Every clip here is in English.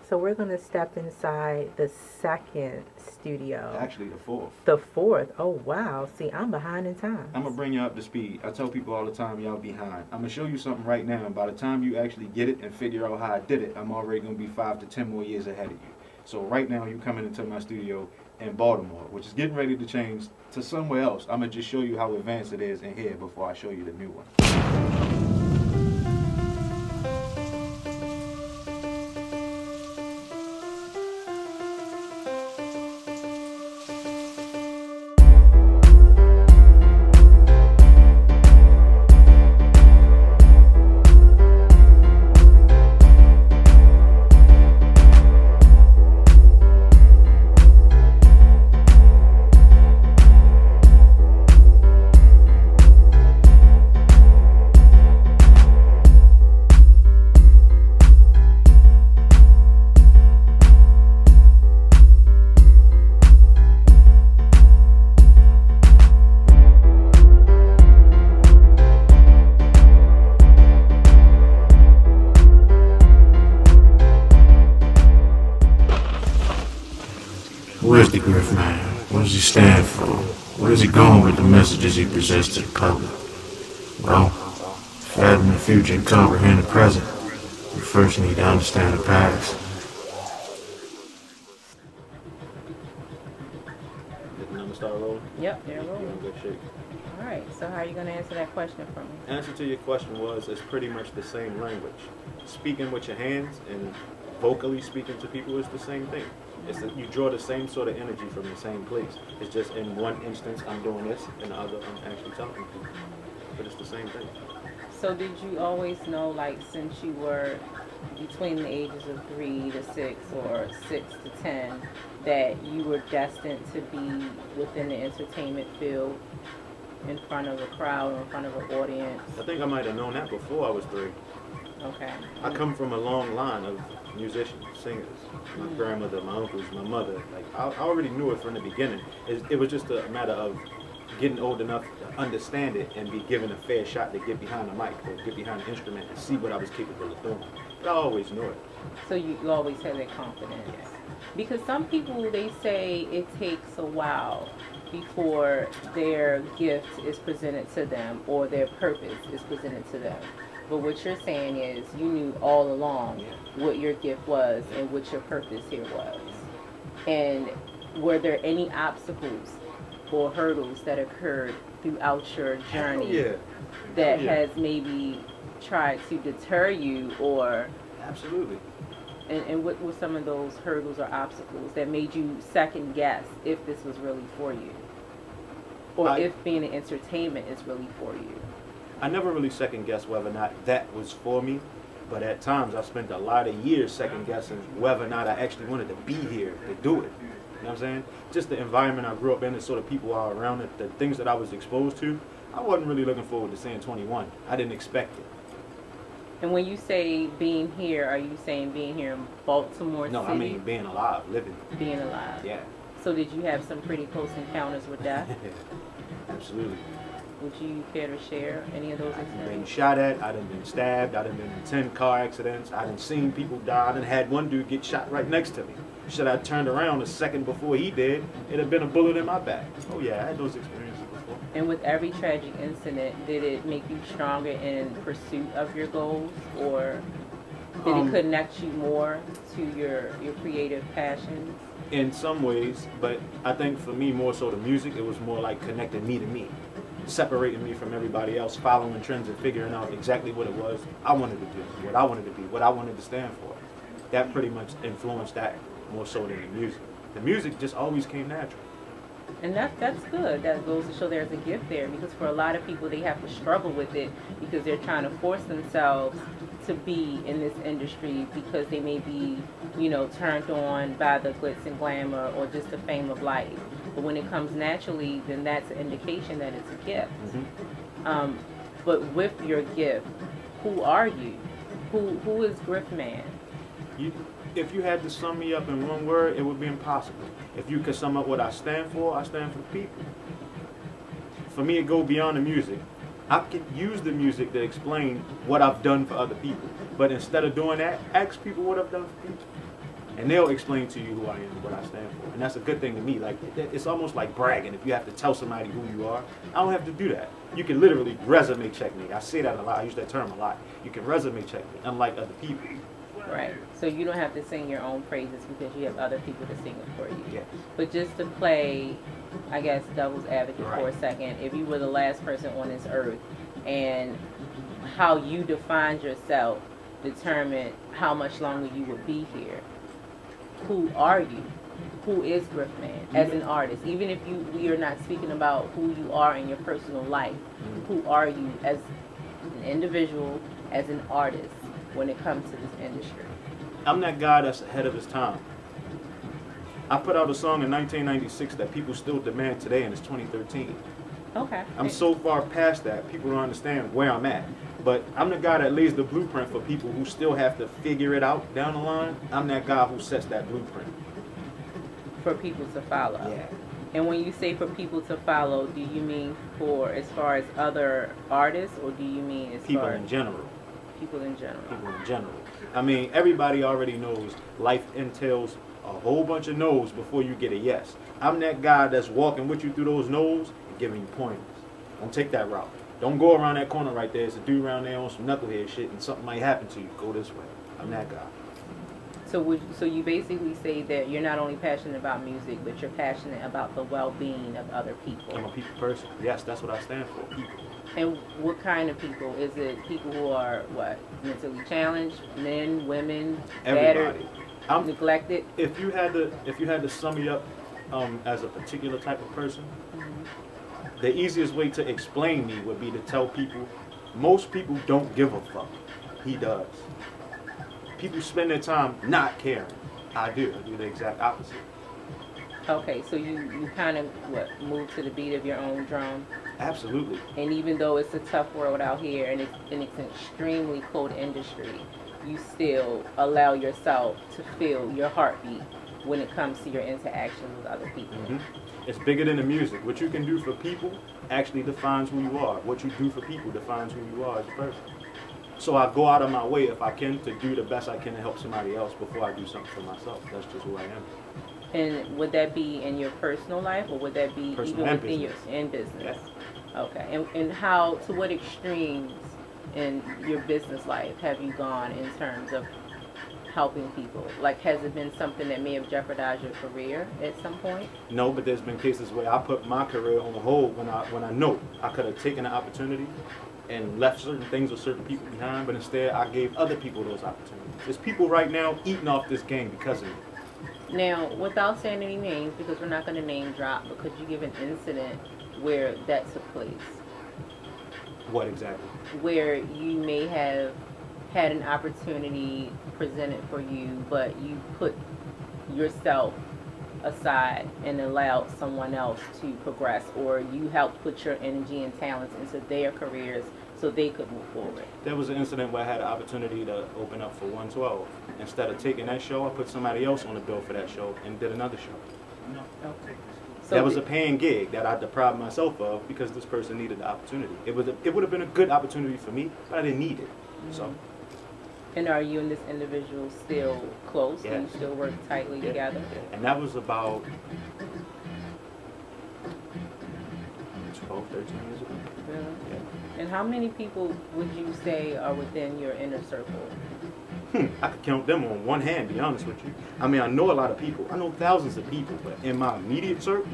So we're going to step inside the second studio. Actually, the fourth. The fourth. Oh, wow. See, I'm behind in time. I'm going to bring you up to speed. I tell people all the time, y'all behind. I'm going to show you something right now, and by the time you actually get it and figure out how I did it, I'm already going to be 5 to 10 more years ahead of you. So right now, you coming into my studio in Baltimore, which is getting ready to change to somewhere else. I'm going to just show you how advanced it is in here before I show you the new one. Where's the Griff Man? What does he stand for? Where is he going with the messages he presents to the public? Well, fathom the future and comprehend the present, we first need to understand the past. Did the number start rolling? Yep, they're rolling. Good shape. All right, so how are you going to answer that question for me? Answer to your question was, it's pretty much the same language. Speaking with your hands and vocally speaking to people is the same thing. It's that you draw the same sort of energy from the same place. It's just in one instance I'm doing this, in the other I'm actually talking to people. But it's the same thing. So did you always know, like, since you were between the ages of 3 to 6 or 6 to 10, that you were destined to be within the entertainment field, in front of a crowd or in front of an audience? I think I might have known that before I was 3. Okay. I come from a long line of musicians, singers. My grandmother, my uncles, my mother. Like I already knew it from the beginning. It was just a matter of getting old enough to understand it and be given a fair shot to get behind the mic or get behind the instrument and see what I was capable of doing. But I always knew it. So you always had that confidence? Yes. Because some people, they say it takes a while before their gift is presented to them or their purpose is presented to them. But what you're saying is you knew all along what your gift was and what your purpose here was. And were there any obstacles or hurdles that occurred throughout your journey that has maybe tried to deter you or... Absolutely. And what were some of those hurdles or obstacles that made you second guess if this was really for you? Or if being in entertainment is really for you? I never really second guessed whether or not that was for me, but at times I spent a lot of years second guessing whether or not I actually wanted to be here to do it. You know what I'm saying? Just the environment I grew up in, the sort of people I was around, the things that I was exposed to, I wasn't really looking forward to saying 21. I didn't expect it. And when you say being here, are you saying being here in Baltimore City? No, I mean being alive, living. Being alive. Yeah. So did you have some pretty close encounters with death? Absolutely. Would you care to share any of those experiences? I've been shot at, I done been stabbed, I done been in 10 car accidents, I done seen people die, I done had one dude get shot right next to me. Should I turned around a second before he did, it'd have been a bullet in my back. Oh yeah, I had those experiences before. And with every tragic incident, did it make you stronger in pursuit of your goals, or did it connect you more to your creative passions? In some ways, but I think for me more so the music, it was more like connecting me to me. Separating me from everybody else, following trends and figuring out exactly what it was I wanted to do, what I wanted to be, what I wanted to stand for. That pretty much influenced that more so than the music. The music just always came natural. And that's good. That goes to show there's a gift there, because for a lot of people they have to struggle with it because they're trying to force themselves to be in this industry because they may be, you know, turned on by the glitz and glamour or just the fame of life. But when it comes naturally, then that's an indication that it's a gift. Mm-hmm. But with your gift, who are you? Who is Griff Man? If you had to sum me up in one word, it would be impossible. If you could sum up what I stand for the people. For me, it goes beyond the music. I can use the music to explain what I've done for other people. But instead of doing that, ask people what I've done for people. And they'll explain to you who I am and what I stand for. And that's a good thing to me. Like, it's almost like bragging if you have to tell somebody who you are. I don't have to do that. You can literally resume check me. I say that a lot. I use that term a lot. You can resume check me, unlike other people. Right. So you don't have to sing your own praises because you have other people to sing it for you. Yes. But just to play, I guess, devil's advocate Right. for a second, if you were the last person on this earth and how you defined yourself determined how much longer you would be here, who are you? Who is Griff Man as an artist? Even if we are not speaking about who you are in your personal life, who are you as an individual, as an artist when it comes to this industry? I'm that guy that's ahead of his time. I put out a song in 1996 that people still demand today, and it's 2013. Okay. I'm so far past that, people don't understand where I'm at. But I'm the guy that lays the blueprint for people who still have to figure it out down the line. I'm that guy who sets that blueprint. For people to follow. Yeah. And when you say for people to follow, do you mean for as far as other artists, or do you mean as People far in as general. people in general? People in general. I mean, everybody already knows life entails a whole bunch of no's before you get a yes. I'm that guy that's walking with you through those no's and giving you pointers. Don't take that route. Don't go around that corner right there. There's a dude around there on some knucklehead shit and something might happen to you. Go this way. I'm that guy. So you basically say that you're not only passionate about music, but you're passionate about the well-being of other people. I'm a people person. Yes, that's what I stand for. People. And what kind of people? Is it people who are, what, mentally challenged, men, women, battered, Everybody. neglected? If you had to sum me up as a particular type of person, the easiest way to explain me would be to tell people, most people don't give a fuck. He does. People spend their time not caring. I do. I do the exact opposite. Okay, so you kind of, move to the beat of your own drum? Absolutely. And even though it's a tough world out here and it's an extremely cold industry, you still allow yourself to feel your heartbeat when it comes to your interaction with other people. It's bigger than the music. What you can do for people actually defines who you are. What you do for people defines who you are as a person. So I go out of my way, if I can, to do the best I can to help somebody else before I do something for myself. That's just who I am. And would that be in your personal life, or would that be Personal even and within business. your business? Yes. Okay. And how, to what extremes in your business life have you gone in terms of helping people? Like, has it been something that may have jeopardized your career at some point? No, but there's been cases where I put my career on hold when I know I could have taken the opportunity and left certain things or certain people behind, but instead I gave other people those opportunities. There's people right now eating off this game because of me. Now, without saying any names, because we're not going to name drop, but could you give an incident where that took place? What exactly? Where you may have had an opportunity presented for you, but you put yourself aside and allowed someone else to progress, or you helped put your energy and talents into their careers so they could move forward? There was an incident where I had an opportunity to open up for 112. Instead of taking that show, I put somebody else on the bill for that show and did another show. Okay. So that was a paying gig that I deprived myself of because this person needed the opportunity. It would have been a good opportunity for me, but I didn't need it. So. And are you and this individual still close? Yes. Do you still work tightly together? Yeah. And that was about 12, 13 years ago. Really? Yeah. And how many people would you say are within your inner circle? I could count them on one hand, to be honest with you. I mean, I know a lot of people. I know thousands of people, but in my immediate circle,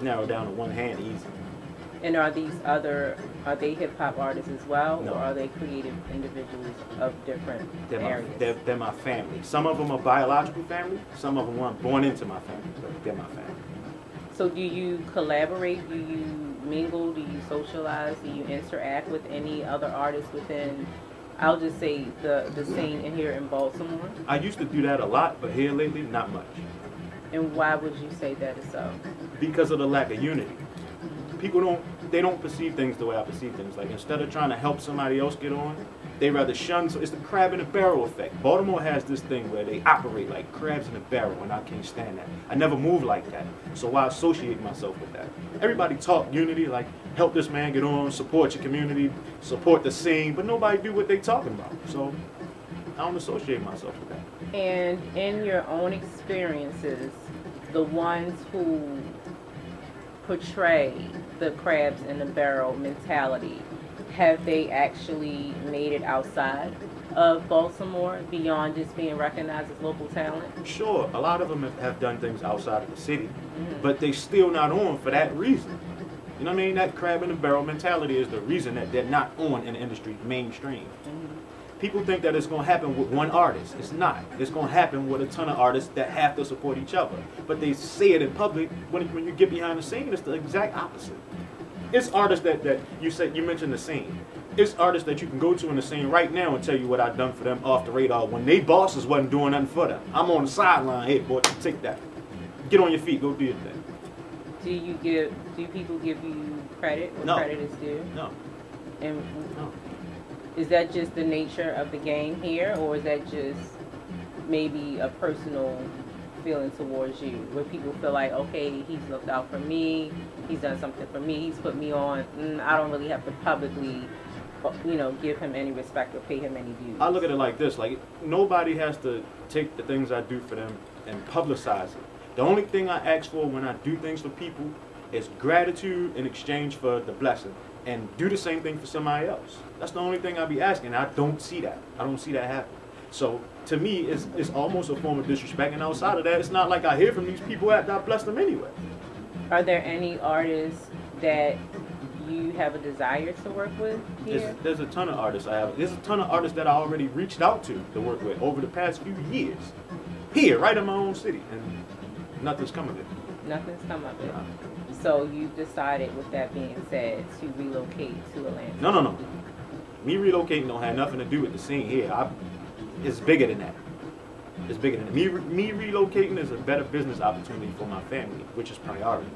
narrow down to one hand easy. And are they hip-hop artists as well? No. Or are they creative individuals of different areas? They're my family. Some of them are biological family. Some of them weren't born into my family, but they're my family. So do you collaborate? Do you mingle? Do you socialize? Do you interact with any other artists within, I'll just say, the scene in here in Baltimore? I used to do that a lot, but here lately, not much. And why would you say that is so? Because of the lack of unity. People don't perceive things the way I perceive things. Like, instead of trying to help somebody else get on, they rather shun. So it's the crab in a barrel effect. Baltimore has this thing where they operate like crabs in a barrel, and I can't stand that. I never move like that, so why associate myself with that? Everybody talk unity, like help this man get on, support your community, support the scene, but nobody do what they talking about. So I don't associate myself with that. And in your own experiences, the ones who portray the crabs in the barrel mentality, have they actually made it outside of Baltimore beyond just being recognized as local talent? Sure, a lot of them have done things outside of the city, but they still not on for that reason. You know what I mean? That crab in the barrel mentality is the reason that they're not on in the industry mainstream. People think that it's going to happen with one artist. It's not. It's going to happen with a ton of artists that have to support each other. But they say it in public. When you get behind the scene, it's the exact opposite. It's artists that you mentioned the scene. It's artists that you can go to in the scene right now and tell you what I've done for them off the radar when they bosses wasn't doing nothing for them. I'm on the sideline. Hey, boy, take that. Get on your feet. Go do your thing. Do people give you credit where No. credit is due? No. And No. is that just the nature of the game here, or is that just maybe a personal feeling towards you, where people feel like, okay, he's looked out for me, he's done something for me, he's put me on, I don't really have to publicly, give him any respect or pay him any dues? I look at it like this, like nobody has to take the things I do for them and publicize it. The only thing I ask for when I do things for people is gratitude in exchange for the blessing, and do the same thing for somebody else. That's the only thing I be asking. I don't see that. I don't see that happen. So to me, it's almost a form of disrespect, and outside of that, it's not like I hear from these people that I bless them anyway. Are there any artists that you have a desire to work with here? There's a ton of artists I have. There's a ton of artists that I already reached out to work with over the past few years. Here, right in my own city, and nothing's come of it. Nothing's come of it. So you decided, with that being said, to relocate to Atlanta? No. Me relocating don't have nothing to do with the scene here. It's bigger than that. It's bigger than that. Me relocating is a better business opportunity for my family, which is priority.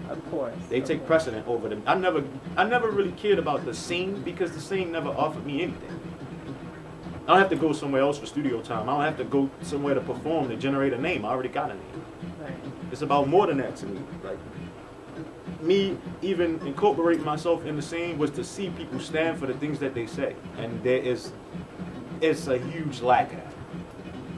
Of course. They take precedent over them. I never really cared about the scene because the scene never offered me anything. I don't have to go somewhere else for studio time. I don't have to go somewhere to perform to generate a name. I already got a name. Right. It's about more than that to me. Like, me even incorporating myself in the scene was to see people stand for the things that they say, and it's a huge lack of that.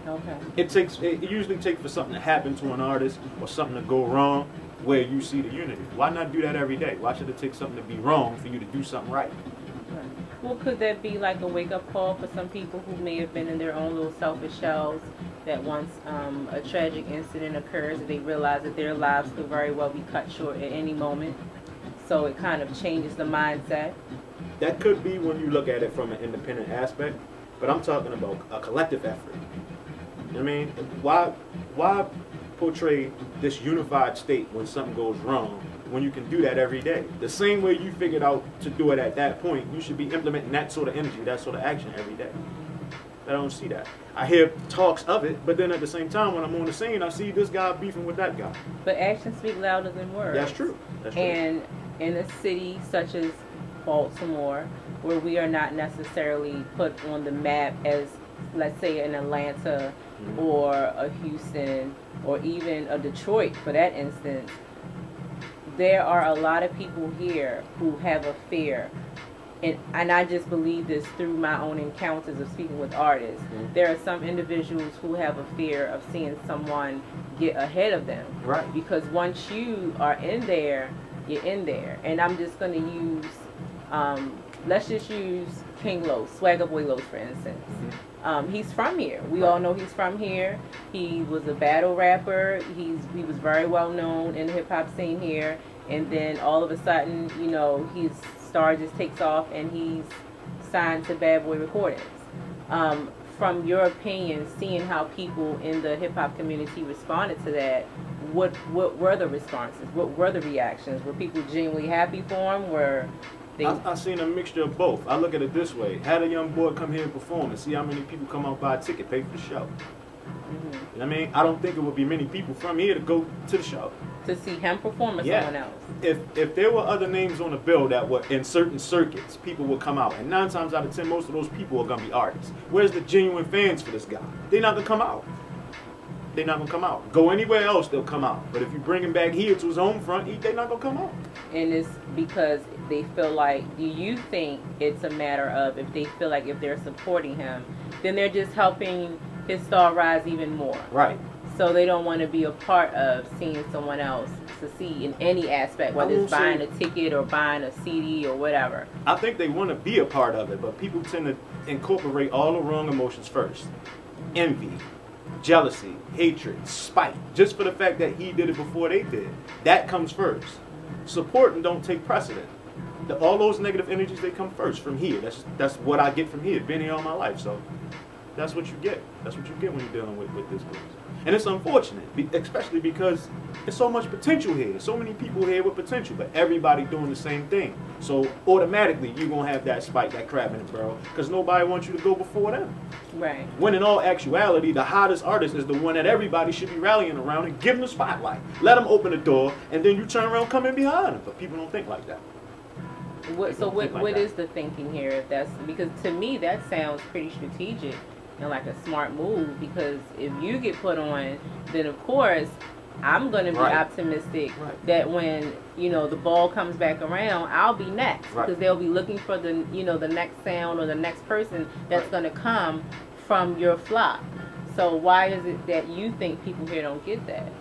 Okay. It usually takes for something to happen to an artist or something to go wrong where you see the unity. Why not do that every day? Why should it take something to be wrong for you to do something right? Right. Well, could that be like a wake-up call for some people who may have been in their own little selfish shells, that once a tragic incident occurs, they realize that their lives could very well be cut short at any moment? So it kind of changes the mindset? That could be when you look at it from an independent aspect, but I'm talking about a collective effort. You know what I mean? Why portray this unified state when something goes wrong when you can do that every day? The same way you figured out to do it at that point, you should be implementing that sort of energy, that sort of action every day. I don't see that. I hear talks of it, but then at the same time, when I'm on the scene, I see this guy beefing with that guy. But actions speak louder than words. That's true. That's true. And in a city such as Baltimore, where we are not necessarily put on the map as, let's say, an Atlanta or a Houston or even a Detroit, for that instance, there are a lot of people here who have a fear. And I just believe this through my own encounters of speaking with artists. There are some individuals who have a fear of seeing someone get ahead of them. Right. Because once you are in there, you're in there. And I'm just going to use, let's just use King Los, Swagger Boy Los, for instance. He's from here. We all know he's from here. He was a battle rapper. He was very well known in the hip hop scene here. And then all of a sudden, you know, his star just takes off and he's signed to Bad Boy Recordings. From your opinion, seeing how people in the hip hop community responded to that, what were the responses? What were the reactions? Were people genuinely happy for him? Were they... I've seen a mixture of both. I look at it this way. Had a young boy come here and perform and see how many people come out buy a ticket, pay for the show. You know what I mean? I don't think it would be many people from here to go to the show. To see him perform or someone else? If there were other names on the bill that were in certain circuits, people would come out. And 9 times out of 10, most of those people are going to be artists. Where's the genuine fans for this guy? They're not going to come out. they're not gonna come out. Go anywhere else, they'll come out. But if you bring him back here to his home front, they're not gonna come out. And it's because they feel like, do you think it's a matter of if they feel like if they're supporting him, then they're just helping his star rise even more? Right. So they don't want to be a part of seeing someone else succeed in any aspect, whether it's buying a ticket or buying a CD or whatever. I think they want to be a part of it, but people tend to incorporate all the wrong emotions first. Envy, jealousy, hatred, spite, just for the fact that he did it before they did. That comes first. Support and don't take precedent. All those negative energies, they come first from here. That's what I get from here. Been here all my life, so that's what you get. That's what you get when you're dealing with this business. And it's unfortunate, especially because there's so much potential here. There's so many people here with potential, but everybody doing the same thing. So automatically, you're going to have that spike, that crab in the barrel, because nobody wants you to go before them. Right. When in all actuality, the hottest artist is the one that everybody should be rallying around and give them the spotlight. Let them open the door, and then you turn around and come in behind them. But people don't think like that. What is the thinking here? If that's, because to me that sounds pretty strategic and like a smart move, because if you get put on, then of course I'm going to be optimistic that when, you know, the ball comes back around, I'll be next, because they'll be looking for the, you know, the next sound or the next person that's going to come from your flock. So why is it that you think people here don't get that?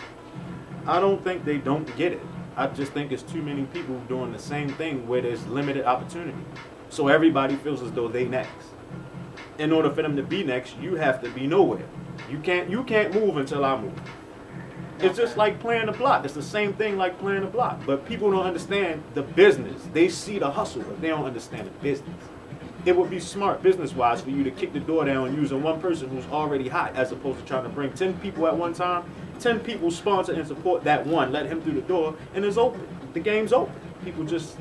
I don't think they don't get it. I just think it's too many people doing the same thing where there's limited opportunity. So everybody feels as though they next. In order for them to be next, you have to be nowhere. You can't move until I move. It's just like playing the block. It's the same thing like playing the block. But people don't understand the business. They see the hustle, but they don't understand the business. It would be smart business-wise for you to kick the door down using one person who's already hot, as opposed to trying to bring 10 people at one time. 10 people sponsor and support that one, let him through the door, and it's open. The game's open. People just,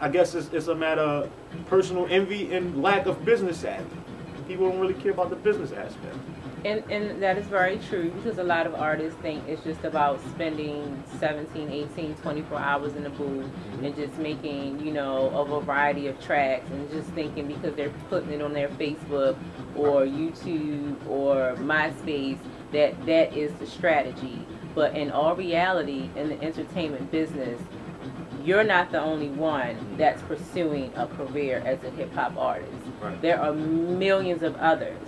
I guess it's a matter of personal envy and lack of business savvy. People don't really care about the business aspect. And that is very true, because a lot of artists think it's just about spending 17, 18, 24 hours in the booth and just making, you know, a variety of tracks, and just thinking because they're putting it on their Facebook or YouTube or MySpace that is the strategy. But in all reality, in the entertainment business, you're not the only one that's pursuing a career as a hip-hop artist. Right. There are millions of others.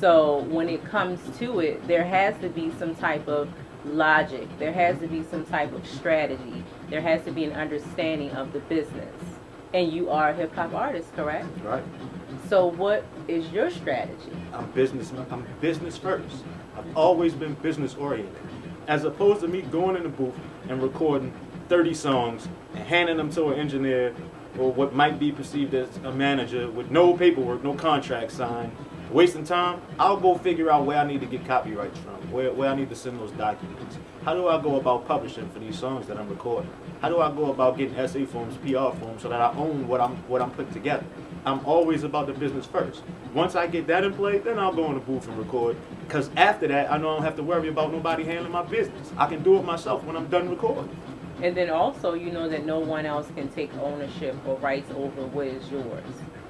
So when it comes to it, there has to be some type of logic. There has to be some type of strategy. There has to be an understanding of the business. And you are a hip-hop artist, correct? Right. So what is your strategy? I'm business first. I've always been business oriented. As opposed to me going in the booth and recording 30 songs and handing them to an engineer or what might be perceived as a manager with no paperwork, no contract signed, wasting time. I'll go figure out where I need to get copyrights from, where I need to send those documents. How do I go about publishing for these songs that I'm recording? How do I go about getting SA forms, PR forms, so that I own what I'm putting together? I'm always about the business first. Once I get that in play, then I'll go in the booth and record. Because after that, I know I don't have to worry about nobody handling my business. I can do it myself when I'm done recording. And then also, you know that no one else can take ownership or rights over what is yours.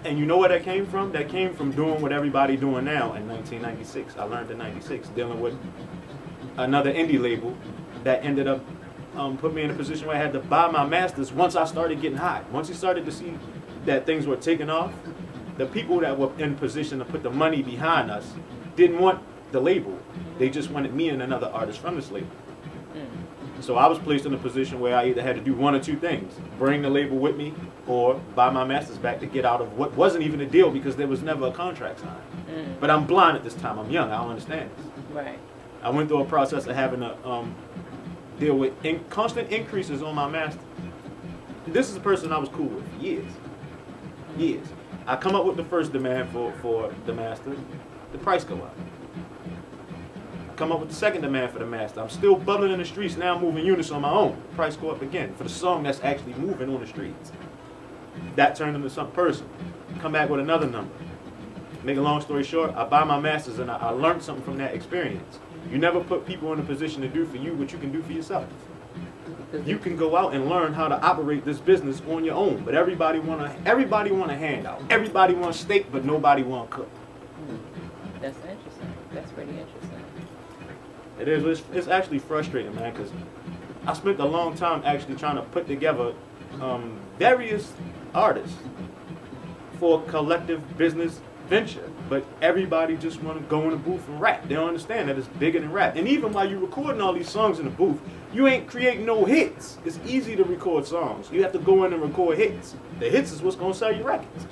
And you know where that came from? That came from doing what everybody doing now in 1996. I learned in 96, dealing with another indie label that ended up put me in a position where I had to buy my masters once I started getting hot. Once you started to see that things were taking off, the people that were in position to put the money behind us didn't want the label. They just wanted me and another artist from this label. So I was placed in a position where I either had to do one or two things: bring the label with me or buy my masters back to get out of what wasn't even a deal, because there was never a contract signed. But I'm blind at this time. I'm young. I don't understand this. Right. I went through a process of having to deal with constant increases on my master. This is a person I was cool with for years. Years. I come up with the first demand for the master, the price go up. Come up with the second demand for the master. I'm still bubbling in the streets now, moving units on my own. Price go up again for the song that's actually moving on the streets. That turned into something personal. Come back with another number. Make a long story short, I buy my masters, and I learned something from that experience. You never put people in a position to do for you what you can do for yourself. You can go out and learn how to operate this business on your own, but everybody want a handout. Everybody wants steak, but nobody want to cook. That's interesting. That's pretty interesting. It is. It's actually frustrating, man, because I spent a long time actually trying to put together various artists for a collective business venture, but everybody just want to go in the booth and rap. They don't understand that it's bigger than rap. And even while you're recording all these songs in the booth, you ain't creating no hits. It's easy to record songs. You have to go in and record hits. The hits is what's going to sell your records.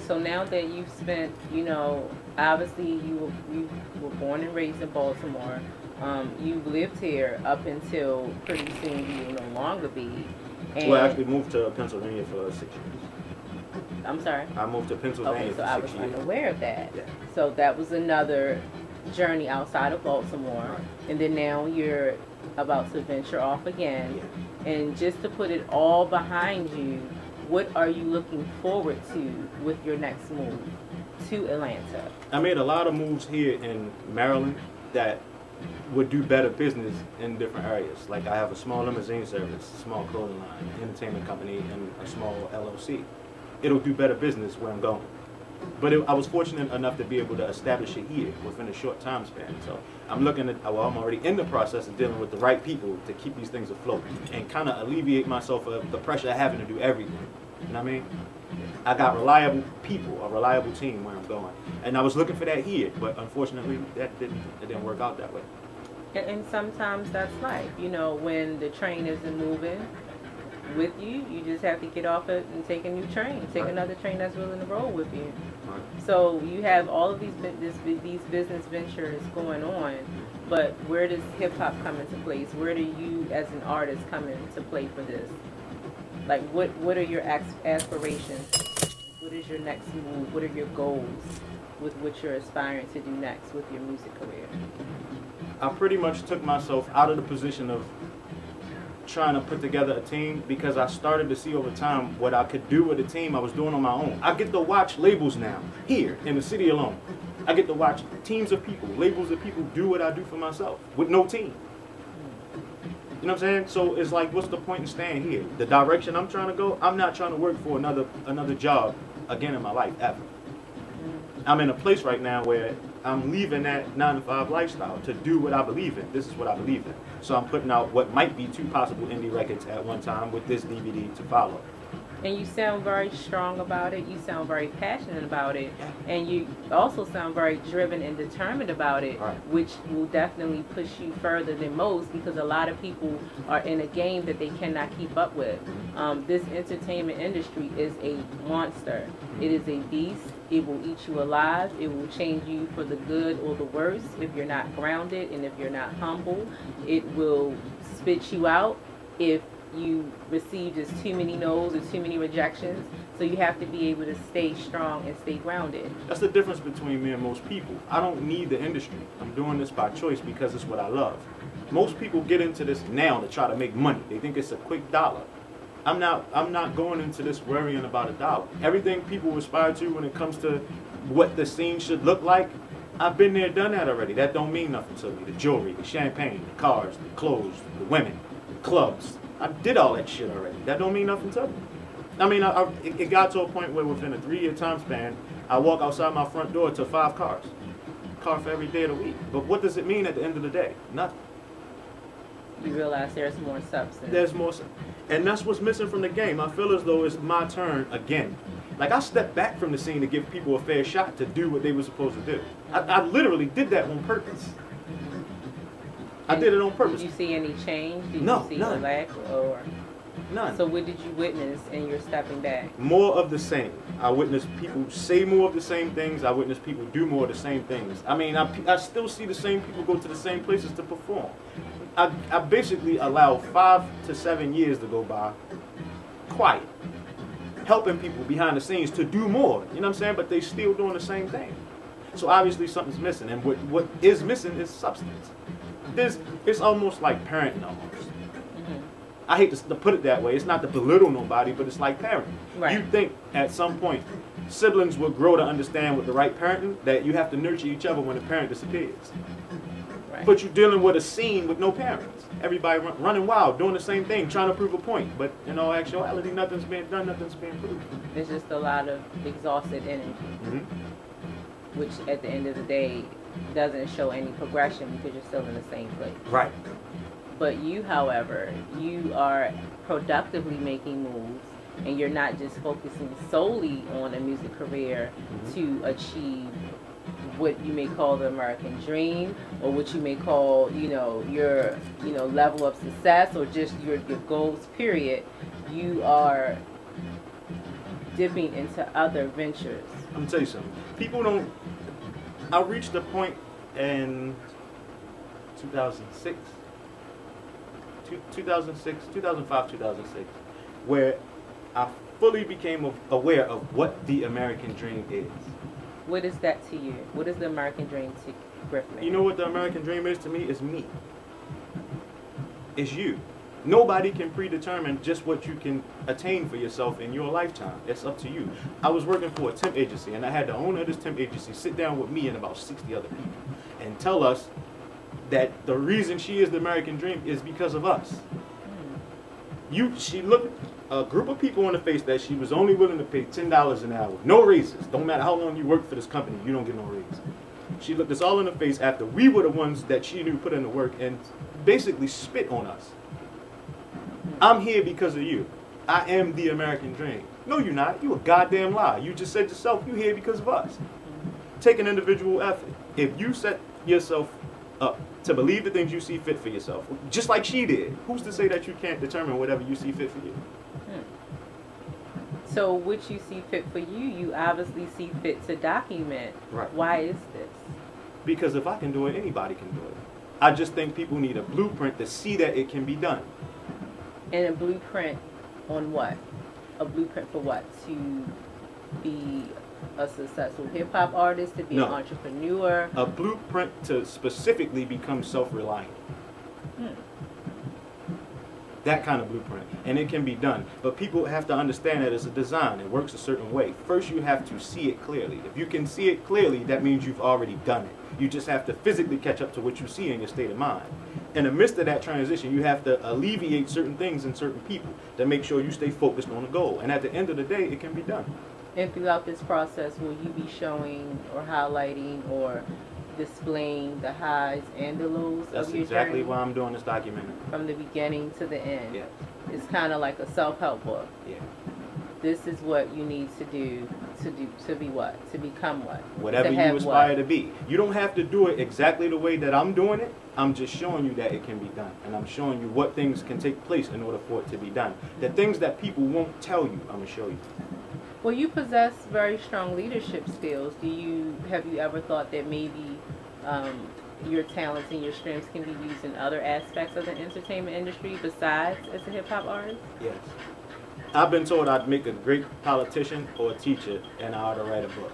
So now that you've spent, you know, obviously you were born and raised in Baltimore. You've lived here up until pretty soon you will no longer be. And Well, I actually moved to Pennsylvania for 6 years. I'm sorry? I moved to Pennsylvania Okay, so for I 6 was years. unaware of that. Yeah. So that was another journey outside of Baltimore. Right. And then now you're about to venture off again. Yeah. And just to put it all behind you, what are you looking forward to with your next move to Atlanta? I made a lot of moves here in Maryland that would do better business in different areas. Like I have a small limousine service, a small clothing line, entertainment company, and a small LLC. It'll do better business where I'm going. But I was fortunate enough to be able to establish it here within a short time span. So I'm looking at, well, I'm already in the process of dealing with the right people to keep these things afloat and kind of alleviate myself of the pressure of having to do everything. You know what I mean? I got reliable people, a reliable team where I'm going. And I was looking for that here, but unfortunately it didn't work out that way. And sometimes that's life. You know, when the train isn't moving with you, you just have to get off it and take a new train. Take another train that's willing to roll with you. Right. So you have all of these business ventures going on, but where does hip hop come into place? Where do you as an artist come into play for this? Like what are your aspirations? What is your next move? What are your goals with what you're aspiring to do next with your music career? I pretty much took myself out of the position of trying to put together a team because I started to see over time what I could do with a team I was doing on my own. I get to watch labels now, here in the city alone. I get to watch teams of people, labels of people do what I do for myself with no team. You know what I'm saying? So it's like, what's the point in staying here? The direction I'm trying to go, I'm not trying to work for another job again in my life, ever. I'm in a place right now where I'm leaving that 9-to-5 lifestyle to do what I believe in. This is what I believe in. So I'm putting out what might be 2 possible indie records at one time with this DVD to follow. And you sound very strong about it. You sound very passionate about it. And you also sound very driven and determined about it, Right. which will definitely push you further than most because a lot of people are in a game that they cannot keep up with. This entertainment industry is a monster. It is a beast. It will eat you alive. It will change you for the good or the worse if you're not grounded and if you're not humble. It will spit you out if you receive just too many no's or too many rejections. So you have to be able to stay strong and stay grounded. That's the difference between me and most people. I don't need the industry. I'm doing this by choice because it's what I love. Most people get into this now to try to make money. They think it's a quick dollar. I'm not going into this worrying about a dollar. Everything people aspire to when it comes to what the scene should look like, I've been there, done that already. That don't mean nothing to me. The jewelry, the champagne, the cars, the clothes, the women, the clubs. I did all that shit already. That don't mean nothing to me. I mean, it got to a point where within a 3-year time span, I walk outside my front door to 5 cars. A car for every day of the week. But what does it mean at the end of the day? Nothing. You realize there's more substance. There's more. And that's what's missing from the game. I feel as though it's my turn again. Like, I stepped back from the scene to give people a fair shot to do what they were supposed to do. I literally did that on purpose. I did it on purpose. Did you see any change? Did No, you see none. a lack or? None. So what did you witness in your stepping back? More of the same. I witnessed people say more of the same things. I witnessed people do more of the same things. I mean, I still see the same people go to the same places to perform. I basically allow 5 to 7 years to go by quiet, helping people behind the scenes to do more. You know what I'm saying? But they still doing the same thing. So obviously something's missing. And what is missing is substance. It's almost like parenting almost. I hate to put it that way. It's not to belittle nobody, but it's like parenting. Right. You think at some point siblings will grow to understand with the right parenting that you have to nurture each other when the parent disappears. Right. But you're dealing with a scene with no parents. Everybody running wild, doing the same thing, trying to prove a point. But in all actuality, nothing's being done, nothing's being proved. There's just a lot of exhausted energy, which at the end of the day doesn't show any progression because you're still in the same place. Right. But you, however, you are productively making moves, and you're not just focusing solely on a music career to achieve what you may call the American dream, or what you may call, your, level of success, or just your goals, period. You are dipping into other ventures. I'm gonna tell you something. People don't. I reached a point in 2006, 2005, 2006, where I fully became aware of what the American dream is. What is that to you? What is the American dream to Griffman? You know what the American dream is to me? It's me. It's you. Nobody can predetermine just what you can attain for yourself in your lifetime. It's up to you. I was working for a temp agency, and I had the owner of this temp agency sit down with me and about 60 other people and tell us that the reason she is the American dream is because of us. She looked a group of people in the face that she was only willing to pay $10 an hour. No raises. Don't matter how long you work for this company, you don't get no raise. She looked us all in the face after we were the ones that she knew put in the work and basically spit on us. I'm here because of you. I am the American dream. No, you're not. You a goddamn lie. You just said yourself you're here because of us. Take an individual effort. If you set yourself up to believe the things you see fit for yourself, just like she did, who's to say that you can't determine whatever you see fit for you? So what you see fit for you, you obviously see fit to document. Right. Why is this? Because if I can do it, anybody can do it. I just think people need a blueprint to see that it can be done. And a blueprint on what? A blueprint for what? To be a successful hip-hop artist, to be an entrepreneur? A blueprint to specifically become self-reliant. That kind of blueprint. And it can be done. But people have to understand that it's a design. It works a certain way. First, you have to see it clearly. If you can see it clearly, that means you've already done it. You just have to physically catch up to what you see in your state of mind. In the midst of that transition, you have to alleviate certain things in certain people to make sure you stay focused on the goal. And at the end of the day, it can be done. And throughout this process, will you be showing or highlighting or displaying the highs and the lows That's of your exactly journey? why I'm doing this documentary. From the beginning to the end. Yeah. It's kind of like a self-help book. Yeah. This is what you need to do to be what? To become what? Whatever to you aspire to be. You don't have to do it exactly the way that I'm doing it. I'm just showing you that it can be done. And I'm showing you what things can take place in order for it to be done. The things that people won't tell you, I'm going to show you. Well, you possess very strong leadership skills. Have you ever thought that maybe your talents and your strengths can be used in other aspects of the entertainment industry besides as a hip-hop artist? Yes. I've been told I'd make a great politician or a teacher, and I ought to write a book.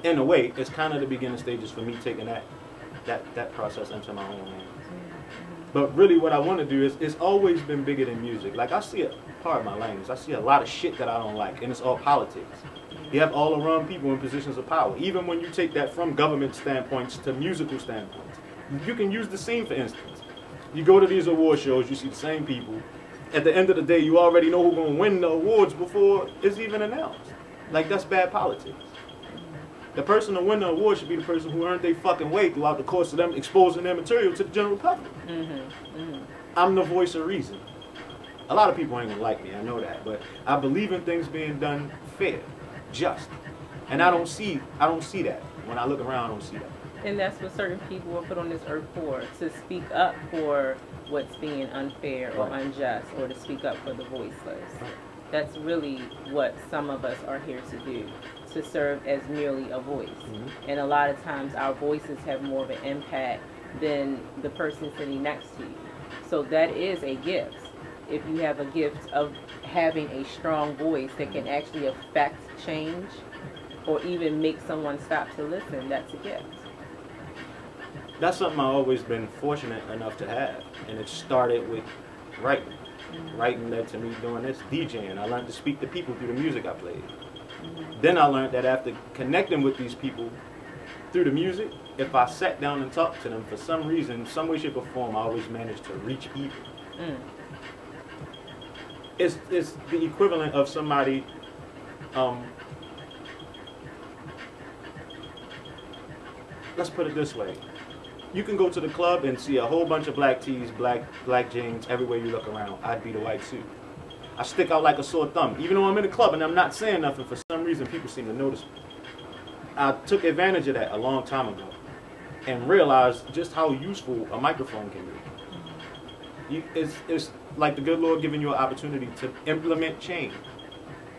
In a way, it's kind of the beginning stages for me taking that process into my own hands. But really what I want to do is, it's always been bigger than music. Like I see pardon my language, I see a lot of shit that I don't like, and it's all politics. You have all around people in positions of power. Even when you take that from government standpoints to musical standpoints, you can use the same, for instance. You go to these award shows, you see the same people. At the end of the day, you already know who's going to win the awards before it's even announced. Like, that's bad politics. The person to win the award should be the person who earned their fucking way throughout the course of them exposing their material to the general public. I'm the voice of reason. A lot of people ain't gonna like me, I know that, but I believe in things being done fair, just. And I don't see that. When I look around, I don't see that. And that's what certain people are put on this earth for, to speak up for what's being unfair or unjust, or to speak up for the voiceless. That's really what some of us are here to do, to serve as merely a voice. And a lot of times our voices have more of an impact than the person sitting next to you. So that is a gift. If you have a gift of having a strong voice that can actually affect change or even make someone stop to listen, that's a gift. That's something I've always been fortunate enough to have. And it started with writing. Writing led to me doing this, DJing. I learned to speak to people through the music I played. Then I learned that after connecting with these people through the music, if I sat down and talked to them, for some reason, some way, shape, or form, I always managed to reach people. It's the equivalent of somebody let's put it this way. You can go to the club and see a whole bunch of black tees, black jeans, everywhere you look around. I'd be the white suit. I stick out like a sore thumb. Even though I'm in the club and I'm not saying nothing, for some reason people seem to notice me. I took advantage of that a long time ago and realized just how useful a microphone can be. It's like the good Lord giving you an opportunity to implement change.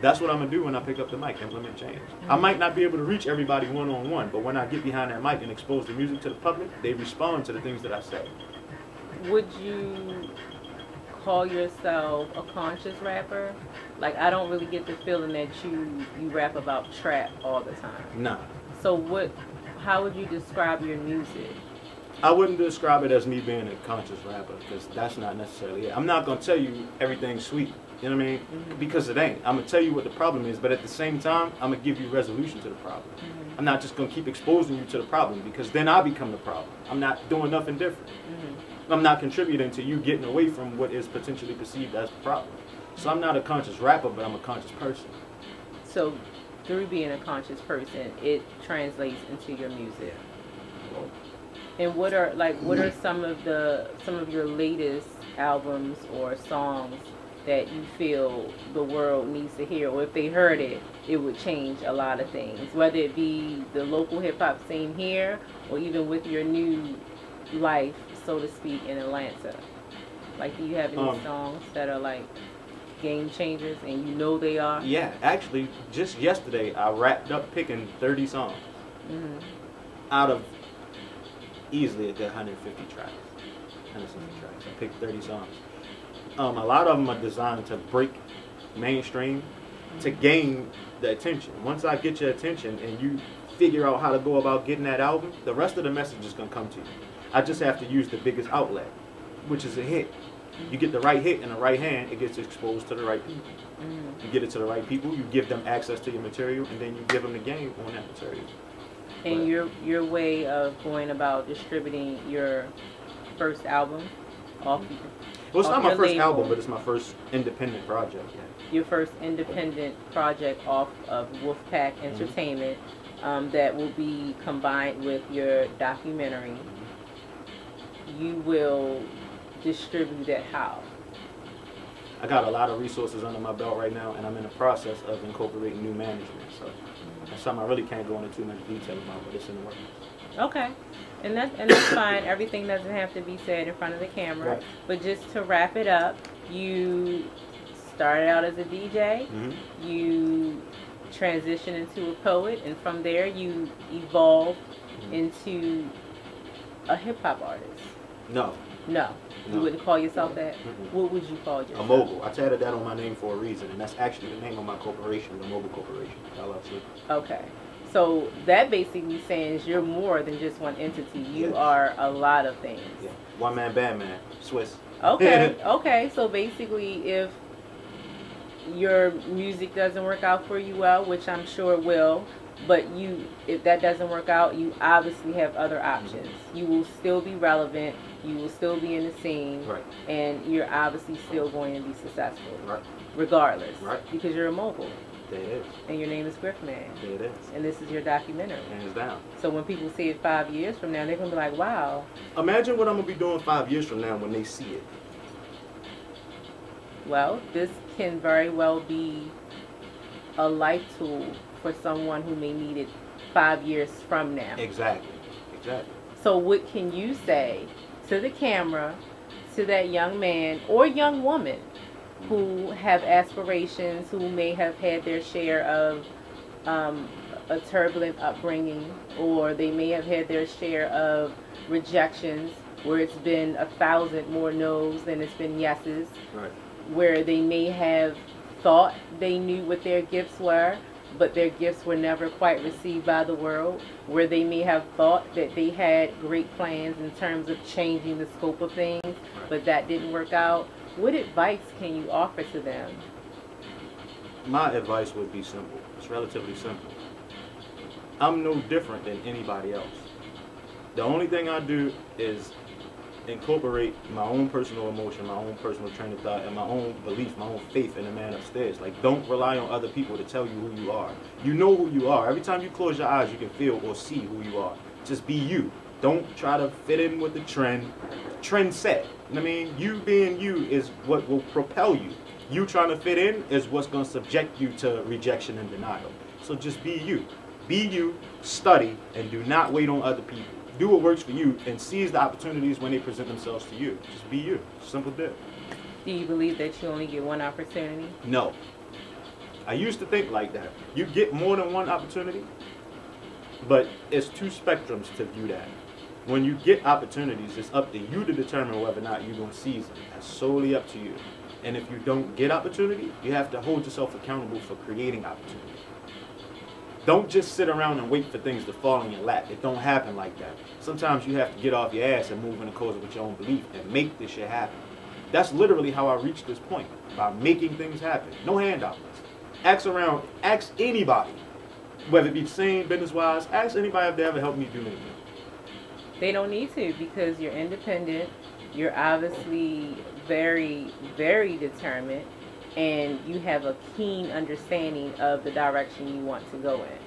That's what I'm going to do when I pick up the mic, implement change. I might not be able to reach everybody one-on-one, but when I get behind that mic and expose the music to the public, they respond to the things that I say. Would you call yourself a conscious rapper? Like, I don't really get the feeling that you rap about trap all the time. Nah. So how would you describe your music? I wouldn't describe it as me being a conscious rapper, because that's not necessarily it. I'm not going to tell you everything's sweet. You know what I mean? Because it ain't. I'm going to tell you what the problem is, but at the same time, I'm going to give you resolution to the problem. I'm not just going to keep exposing you to the problem, because then I become the problem. I'm not doing nothing different. I'm not contributing to you getting away from what is potentially perceived as the problem. So I'm not a conscious rapper, but I'm a conscious person. So through being a conscious person, it translates into your music. And what are some of your latest albums or songs that you feel the world needs to hear, or if they heard it, it would change a lot of things, whether it be the local hip-hop scene here or even with your new life, so to speak, in Atlanta? Like, do you have any songs that are like game changers, and you know they are? Yeah, actually, just yesterday I wrapped up picking 30 songs out of easily a good 150 tracks. 160 tracks. I picked 30 songs. A lot of them are designed to break mainstream, to gain the attention. Once I get your attention and you figure out how to go about getting that album, the rest of the message is going to come to you. I just have to use the biggest outlet, which is a hit. You get the right hit in the right hand, it gets exposed to the right people. You get it to the right people, you give them access to your material, and then you give them the game on that material. And your way of going about distributing your first album off well, it's not my first label. album, but it's my first independent project. Yeah. Your first independent project off of Wolfpack Entertainment that will be combined with your documentary. You will distribute it how? I got a lot of resources under my belt right now, and I'm in the process of incorporating new management. So that's something I really can't go into too much detail about, but it's in the works. Okay. And that's fine. Everything doesn't have to be said in front of the camera. Right. But just to wrap it up, you started out as a DJ. You transitioned into a poet, and from there you evolved into a hip-hop artist. No. You wouldn't call yourself that? What would you call yourself? A mogul. I tatted that on my name for a reason, and that's actually the name of my corporation, the Mogul Corporation, LLC. Okay. So that basically says you're more than just one entity. You are a lot of things. Yeah. One man, band man, Swiss. Okay. Okay. So basically, if your music doesn't work out for you well, which I'm sure it will, but if that doesn't work out, you obviously have other options. You will still be relevant. You will still be in the scene. Right. And you're obviously still going to be successful. Right. Regardless. Right. Because you're a mogul. There it is. And your name is Griff Man. There it is. And this is your documentary. Hands down. So when people see it 5 years from now, they're going to be like, wow. Imagine what I'm going to be doing 5 years from now when they see it. Well, this can very well be a life tool for someone who may need it 5 years from now. Exactly. Exactly. So what can you say to the camera, to that young man or young woman who have aspirations, who may have had their share of a turbulent upbringing, or they may have had their share of rejections where it's been 1,000 more no's than it's been yeses, Right. where they may have thought they knew what their gifts were, but their gifts were never quite received by the world, where they may have thought that they had great plans in terms of changing the scope of things, but that didn't work out. What advice can you offer to them? My advice would be simple. It's relatively simple. I'm no different than anybody else. The only thing I do is incorporate my own personal emotion, my own personal train of thought, and my own belief, my own faith in the man upstairs. Like, don't rely on other people to tell you who you are. You know who you are. Every time you close your eyes, you can feel or see who you are. Just be you. Don't try to fit in with the trend. Trend set. You know what I mean? You being you is what will propel you. You trying to fit in is what's going to subject you to rejection and denial. So just be you. Be you, study, and do not wait on other people. Do what works for you and seize the opportunities when they present themselves to you. Just be you. Simple deal. Do you believe that you only get one opportunity? No. I used to think like that. You get more than one opportunity, but it's two spectrums to view that. When you get opportunities, it's up to you to determine whether or not you're going to seize them. That's solely up to you. And if you don't get opportunity, you have to hold yourself accountable for creating opportunity. Don't just sit around and wait for things to fall in your lap. It don't happen like that. Sometimes you have to get off your ass and move in accordance with your own belief and make this shit happen. That's literally how I reached this point, by making things happen. No handouts. Ask around, ask anybody, whether it be sane, business-wise, ask anybody if they ever helped me do anything. They don't need to, because you're independent. You're obviously very, very determined, and you have a keen understanding of the direction you want to go in.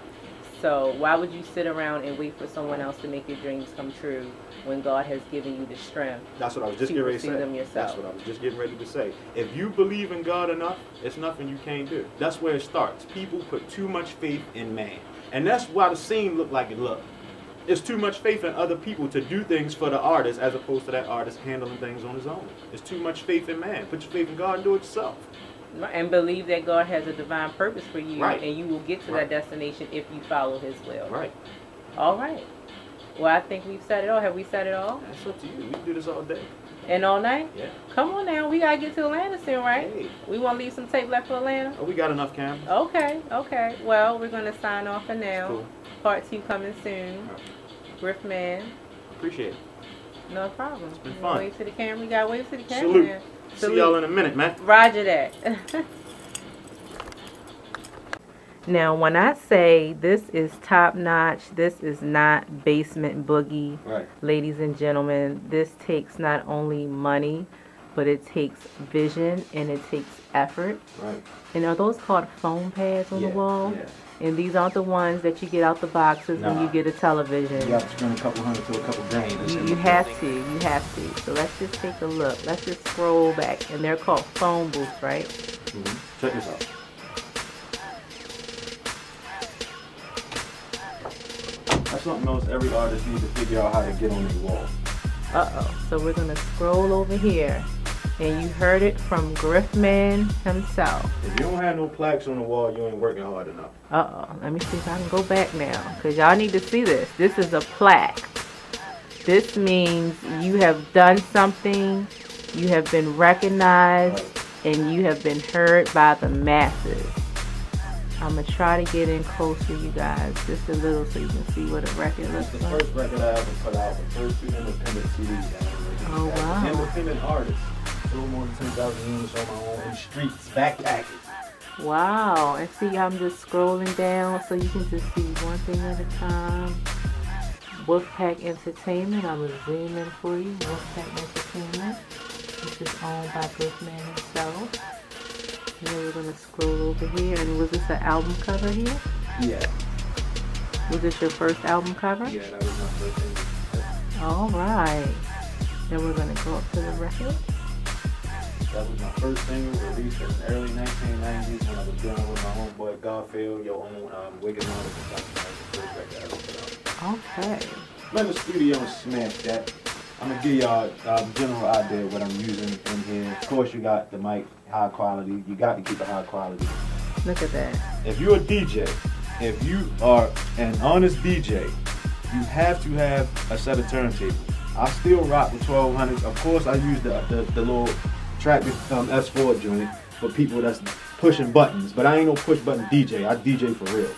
So why would you sit around and wait for someone else to make your dreams come true when God has given you the strength? That's what I was just getting ready to say. Them yourself? That's what I was just getting ready to say. If you believe in God enough, it's nothing you can't do. That's where it starts. People put too much faith in man. And that's why the scene looked like it looked. It's too much faith in other people to do things for the artist as opposed to that artist handling things on his own. It's too much faith in man. Put your faith in God and do it yourself. And believe that God has a divine purpose for you, right. And you will get to that destination if you follow His will. Right. All right. Well, I think we've said it all. Have we said it all? That's up to you. We can do this all day. And all night? Yeah. Come on now. We got to get to Atlanta soon, right? Hey. We want to leave some tape left for Atlanta? Oh, we got enough cameras. Okay. Okay. Well, we're going to sign off for now. Cool. Part 2 coming soon. Right. Griff Man. Appreciate it. No problem. It's been fun. Wave to the camera. We got to wave to the camera. Salute. Now. See y'all in a minute, man. Roger that. Now, when I say this is top notch, this is not basement boogie. Right. Ladies and gentlemen, this takes not only money, but it takes vision and it takes effort. Right. And are those called foam pads on the wall? Yeah. And these aren't the ones that you get out the boxes when you get a television. You got to spend a couple hundred to a couple grand. You have to. You have to. So let's just take a look. Let's just scroll back. And they're called foam booths, right? Mm-hmm. Check this out. That's something else every artist needs to figure out how to get on the wall. Uh-oh. So we're going to scroll over here. And you heard it from Griffman himself. If you don't have no plaques on the wall, you ain't working hard enough. Uh-oh. Let me see if I can go back now. Because y'all need to see this. This is a plaque. This means you have done something, you have been recognized, and you have been heard by the masses. I'm going to try to get in close for you guys, just a little so you can see what a record looks It's the like. first record I ever put out, the first 2 independent CDs. Oh, wow. Independent artist. Sold more than 10,000 units on my own in streets, backpacking. Wow. And see, I'm just scrolling down so you can just see one thing at a time. Wolfpack Entertainment. I'm going to zoom in for you. Wolfpack Entertainment. This is owned by Griffman himself. And then we're going to scroll over here. And was this an album cover here? Yeah. Was this your first album cover? Yeah, that was my first thing. All right. Then we're going to go up to the record. That was my first single released in the early 1990s when I was dealing with my homeboy Garfield, your own Wicked Model. That was the first record I ever put out. Okay. I'm in the studio and smash that. I'm going to give y'all a general idea of what I'm using in here. Of course, you got the mic, high quality. You got to keep it high quality. Look at that. If you're a DJ, if you are an honest DJ, you have to have a set of turntables. I still rock the 1200s. Of course, I use the little track S4 joint for people that's pushing buttons, but I ain't no push button DJ. I DJ for real.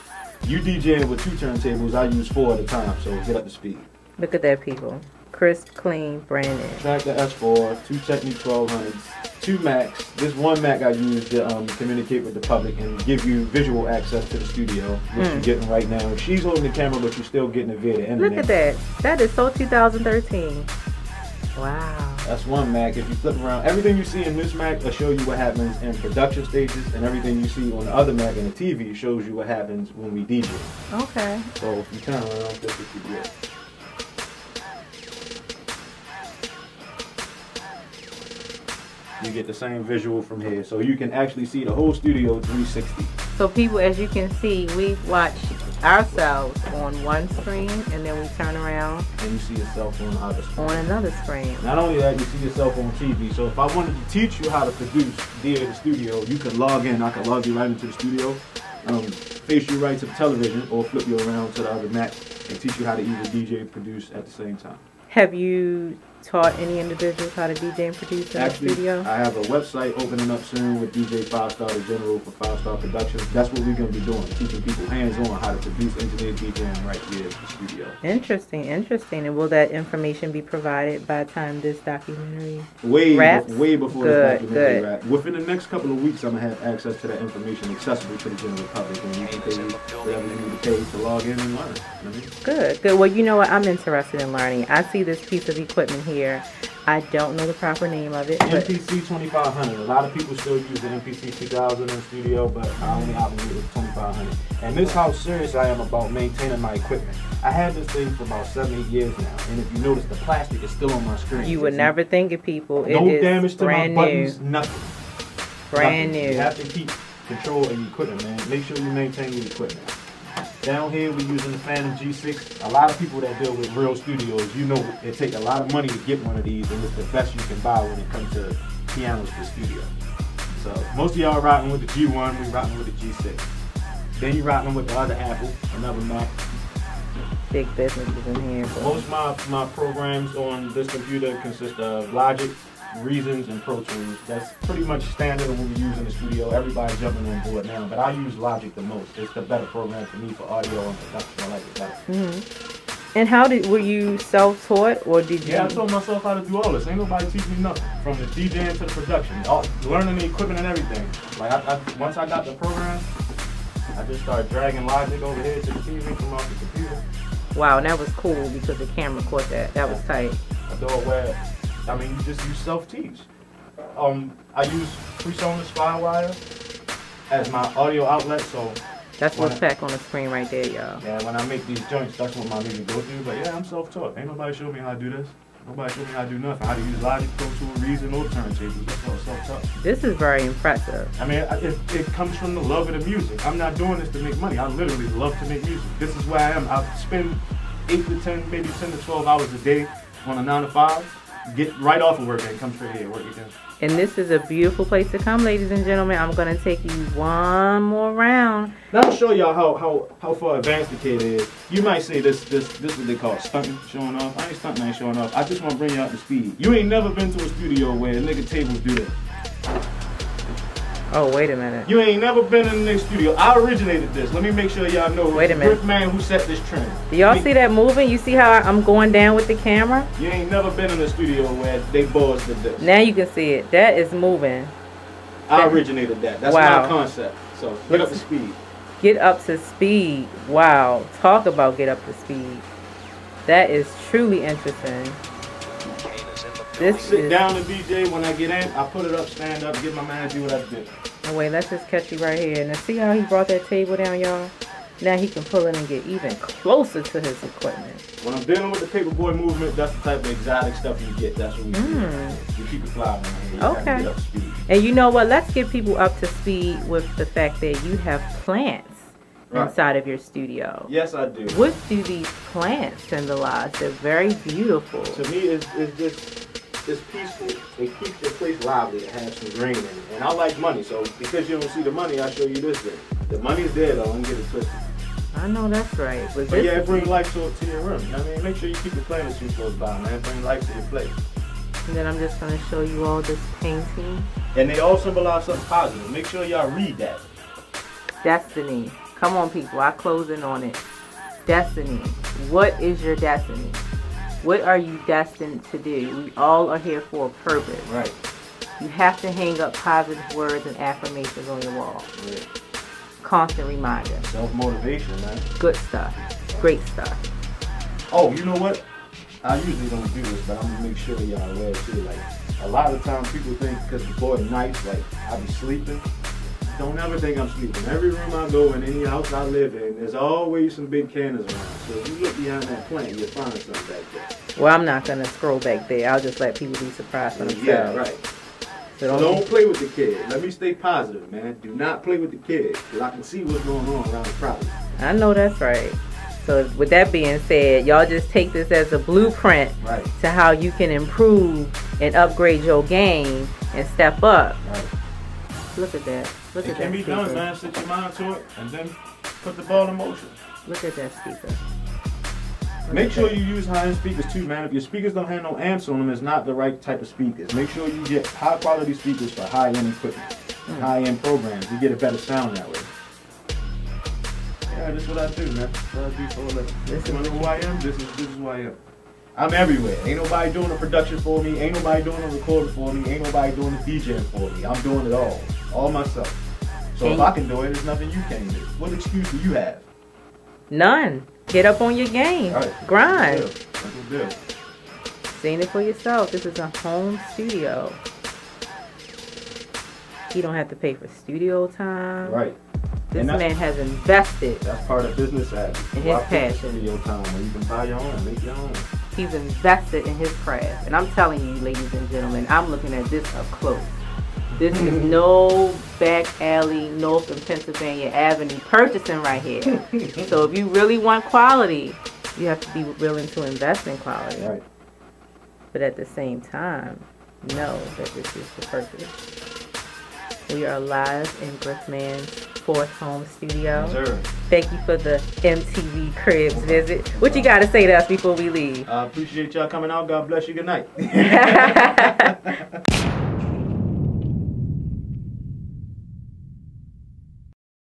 You DJing with 2 turntables, I use 4 at a time, so get up to speed. Look at that, people. Crisp, clean, brand new. Track the S4, 2 Technique 1200s, 2 Macs. This one Mac I use to communicate with the public and give you visual access to the studio, which you're getting right now. She's holding the camera, but you're still getting it via the internet. Look at that. That is so 2013. Wow. That's one Mac. If you flip around, everything you see in this Mac will show you what happens in production stages, and everything you see on the other Mac in the TV shows you what happens when we DJ. Okay. So if you turn around, this is what you get. You get the same visual from here, so you can actually see the whole studio 360. So people, as you can see, we watch ourselves on one screen, and then we turn around And you see yourself on the other screen. on another screen. Not only that, you see yourself on TV. So if I wanted to teach you how to produce via the studio, you can log in. I can log you right into the studio, face you right to the television, or flip you around to the other mat and teach you how to either DJ and produce at the same time. Have you taught any individuals how to DJ and produce in the studio? I have a website opening up soon with DJ 5-Star the General for 5-Star Productions. That's what we're going to be doing, teaching people hands-on how to produce, engineer, DJing right here at the studio. Interesting, interesting. And will that information be provided by the time this documentary Way before Good, this documentary good. wrap. Within the next couple of weeks, I'm going to have access to that information accessible to the general public, and you can pay whatever you need to pay to log in and learn. You know what I mean? Good, good. Well, you know what? I'm interested in learning. I see this piece of equipment here. I don't know the proper name of it. But MPC 2500. A lot of people still use the MPC 2000 in the studio, but I only operate with 2500. And this is how serious I am about maintaining my equipment. I had this thing for about 7-8 years now, and if you notice, the plastic is still on my screen. you would never think of people. No It is damage to my brand buttons, new. nothing. Brand Nothing. new. You have to keep control of your equipment, man. Make sure you maintain your equipment. Down here, we're using the Phantom G6. A lot of people that deal with real studios, you know it takes a lot of money to get one of these, and it's the best you can buy when it comes to pianos for studio. So most of y'all rocking with the G1, we rocking with the G6. Then you rocking with the other Apple, another Mac. Big businesses in here. But Most of my programs on this computer consist of Logic, Reasons, and Pro Tools. That's pretty much standard of what we use in the studio. Everybody's jumping on board now, but I use Logic the most. It's the better program for me for audio and production. I like it better. And were you self-taught, or did you? Yeah, I taught myself how to do all this. Ain't nobody teach me nothing. From the DJing to the production, learning the equipment and everything. Like once I got the program, I just started dragging Logic over here to the TV from off the computer. Wow, and that was cool because the camera caught that. That was tight. I do it where, I mean, you just use self-teach. I use PreSonus Firewire as my audio outlet, so That's what's back on the screen right there, y'all. yeah, when I make these joints, that's what my music goes through. But yeah, I'm self-taught. Ain't nobody showed me how to do this. Nobody showed me how to do nothing. How to use Logic, Pro Tools, Reason, or turntables. That's all self-taught. This is very impressive. I mean, it comes from the love of the music. I'm not doing this to make money. I literally love to make music. This is where I am. I spend 8 to 10, maybe 10 to 12 hours a day on a 9 to 5. Get right off of work and come straight here, work again. And this is a beautiful place to come, ladies and gentlemen. I'm going to take you one more round. Now to show y'all how far advanced the kid is, you might say this what they call stunting, showing off. I ain't stunting, I ain't showing off. I just want to bring you up to speed. You ain't never been to a studio where nigga tables do that. Oh, wait a minute. You ain't never been in the nigga studio. I originated this. Let me make sure y'all know. Wait a minute. Griff Man who set this trend. Do y'all see that moving? You see how I'm going down with the camera? You ain't never been in a studio where they boys did this. Now you can see it. That is moving. I originated that. That's Wow. my concept. So get up to speed. Get up to speed. Wow. Talk about get up to speed. That is truly interesting. This Sit is... down and DJ. When I get in, I put it up, stand up, get my man do what I did. Oh, wait, let's just catch you right here. Now see how he brought that table down, y'all? Now he can pull in and get even closer to his equipment. When I'm dealing with the paperboy movement, that's the type of exotic stuff you get. That's what we do. We keep it fly, man. You gotta Okay. get up to speed. And you know what? Let's get people up to speed with the fact that you have plants Right. inside of your studio. Yes, I do. What do these plants symbolize? They're very beautiful. To me, it's peaceful. It keeps the place lively to have some green in it. And I like money, so because you don't see the money, I show you this thing. The money's there, though. Don't get it twisted. I know that's right. But But this yeah, is- bring life to your room. I mean, make sure you keep the planets too close by, man. Bring life to your place. And then I'm just going to show you all this painting. And they all symbolize something positive. Make sure y'all read that. Destiny. Come on, people. I close in on it. Destiny. What is your destiny? What are you destined to do? We all are here for a purpose. Right. You have to hang up positive words and affirmations on your wall. Right. Constant reminder. Self-motivation, man. Good stuff. Great stuff. Oh, you know what? I usually don't do this, but I'm gonna make sure y'all aware too. Like, a lot of times people think because the boy nice, like I be sleeping. Don't ever think I'm sleeping. Every room I go in, any house I live in, there's always some big cannons around. So if you look behind that plant, you'll find something back there. Well, I'm not going to scroll back there. I'll just let people be surprised for themselves. Yeah, right. So don't play with the kid. Let me stay positive, man. Do not play with the kid, because I can see what's going on around the property. I know that's right. So with that being said, y'all just take this as a blueprint to how you can improve and upgrade your game and step up. Right. Look at that. Look at that. It can be done, man. Set your mind to it and then put the ball in motion. Look at that speaker. Make sure you use high-end speakers too, man. If your speakers don't have no amps on them, it's not the right type of speakers. Make sure you get high-quality speakers for high-end equipment, high-end programs. You get a better sound that way. Yeah, this is what I do, man. This is what I do for a living. You wanna know who I am? This is who I am. I'm everywhere. Ain't nobody doing a production for me. Ain't nobody doing a recording for me. Ain't nobody doing a DJing for me. I'm doing it all myself. So if I can do it, there's nothing you can't do. What excuse do you have? None. Get up on your game. Right. Grind. That's what we do. Seeing it for yourself. This is a home studio. You don't have to pay for studio time. Right. This man has invested. That's part of business habit. In his passion. Studio time where you can buy your own, make your own. He's invested in his craft. And I'm telling you, ladies and gentlemen, I'm looking at this up close. This is no back alley, North and Pennsylvania Avenue purchasing right here. So if you really want quality, you have to be willing to invest in quality. Right. But at the same time, know that this is the purpose. We are live in Griff Man's 4th home studio. Yes, sir. Thank you for the MTV Cribs visit. What you got to say to us before we leave? I appreciate y'all coming out. God bless you. Good night.